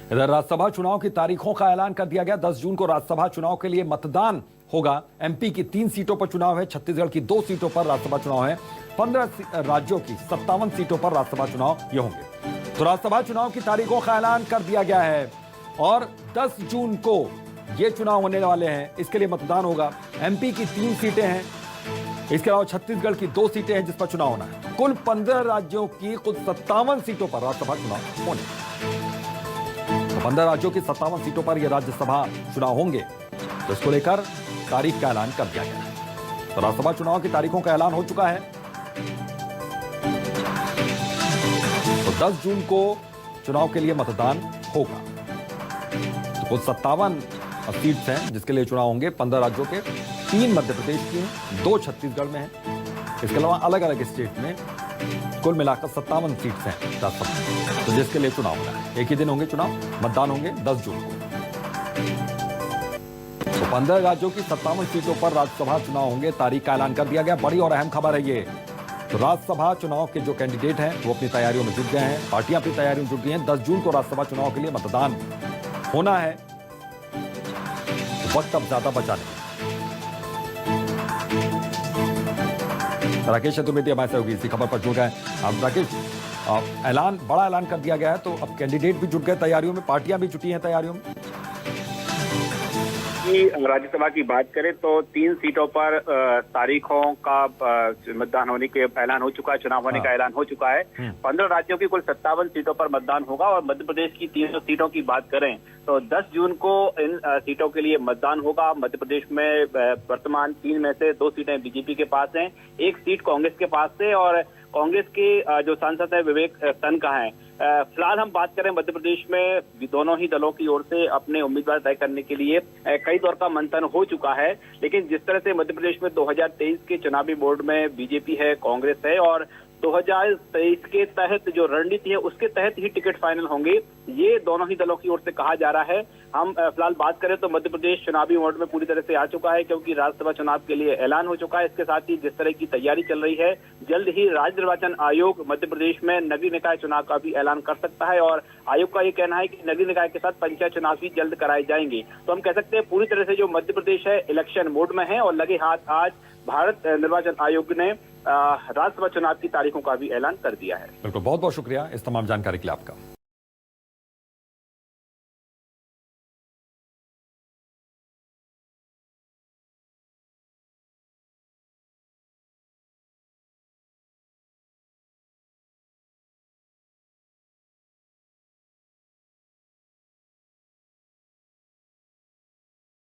इधर राज्यसभा चुनाव की तारीखों का ऐलान कर दिया गया। 10 जून को राज्यसभा चुनाव के लिए मतदान होगा। एमपी की 3 सीटों पर चुनाव है, छत्तीसगढ़ की 2 सीटों पर राज्यसभा चुनाव है, 15 राज्यों की 57 सीटों पर राज्यसभा चुनाव ये होंगे। तो राज्यसभा चुनाव की तारीखों का ऐलान कर दिया गया है और 10 जून को ये चुनाव होने वाले हैं। इसके लिए मतदान होगा। एमपी की 3 सीटें हैं, इसके अलावा छत्तीसगढ़ की 2 सीटें हैं जिस पर चुनाव होना है। कुल 15 राज्यों की कुल 57 सीटों पर राज्यसभा चुनाव होने। 15 राज्यों की 57 सीटों पर यह राज्यसभा चुनाव होंगे, तो इसको लेकर तारीख का ऐलान कर दिया गया है। तो राज्यसभा चुनाव की तारीखों का ऐलान हो चुका है। तो 10 जून को चुनाव के लिए मतदान होगा। तो कुल 57 सीट्स हैं जिसके लिए चुनाव होंगे। 15 राज्यों के, 3 मध्य प्रदेश की हैं, 2 छत्तीसगढ़ में हैं। इसके अलावा अलग अलग स्टेट में कुल मिलाकर 57 सीट्स हैं राज्यसभा, तो जिसके लिए चुनाव होना है। एक ही दिन होंगे चुनाव, मतदान होंगे 10 जून को। तो 15 राज्यों की 57 सीटों पर राज्यसभा चुनाव होंगे। तारीख का ऐलान कर दिया गया। बड़ी और अहम खबर है ये। तो राज्यसभा चुनाव के जो कैंडिडेट हैं वो अपनी तैयारियों में जुट गए हैं, पार्टियां अपनी तैयारियों में जुट गई हैं। 10 जून को राज्यसभा चुनाव के लिए मतदान होना है। तो वक्त अब ज्यादा बचा नहीं। राकेश चतुर्वेदी हमारे सहयोगी इसी खबर पर जुड़ गए। अब राकेश, बड़ा ऐलान कर दिया गया है, तो अब कैंडिडेट भी जुट गए तैयारियों में, पार्टियां भी जुटी हैं तैयारियों में। राज्यसभा की बात करें तो 3 सीटों पर तारीखों का मतदान होने के ऐलान हो चुका है, चुनाव होने का ऐलान हो चुका है। 15 राज्यों की कुल 57 सीटों पर मतदान होगा और मध्य प्रदेश की 300 सीटों की बात करें तो 10 जून को इन सीटों के लिए मतदान होगा। मध्य प्रदेश में वर्तमान 3 में से 2 सीटें बीजेपी के पास हैं, 1 सीट कांग्रेस के पास है और कांग्रेस के जो सांसद है विवेक तन्खा हैं। फिलहाल हम बात करें मध्य प्रदेश में दोनों ही दलों की ओर से अपने उम्मीदवार तय करने के लिए कई दौर का मंथन हो चुका है, लेकिन जिस तरह से मध्य प्रदेश में 2023 के चुनावी बोर्ड में बीजेपी है, कांग्रेस है और 2023 के तहत जो रणनीति है उसके तहत ही टिकट फाइनल होंगे, ये दोनों ही दलों की ओर से कहा जा रहा है। हम फिलहाल बात करें तो मध्य प्रदेश चुनावी मोड में पूरी तरह से आ चुका है क्योंकि राज्यसभा चुनाव के लिए ऐलान हो चुका है। इसके साथ ही जिस तरह की तैयारी चल रही है, जल्द ही राज्य निर्वाचन आयोग मध्य प्रदेश में नगरीय निकाय चुनाव का भी ऐलान कर सकता है और आयोग का ये कहना है कि नगरीय निकाय के साथ पंचायत चुनाव भी जल्द कराए जाएंगे। तो हम कह सकते हैं पूरी तरह से जो मध्य प्रदेश है इलेक्शन मोड में है और लगे हाथ आज भारत निर्वाचन आयोग ने राज्यसभा चुनाव की तारीखों का भी ऐलान कर दिया है। बिल्कुल, बहुत बहुत शुक्रिया इस तमाम जानकारी के लिए आपका।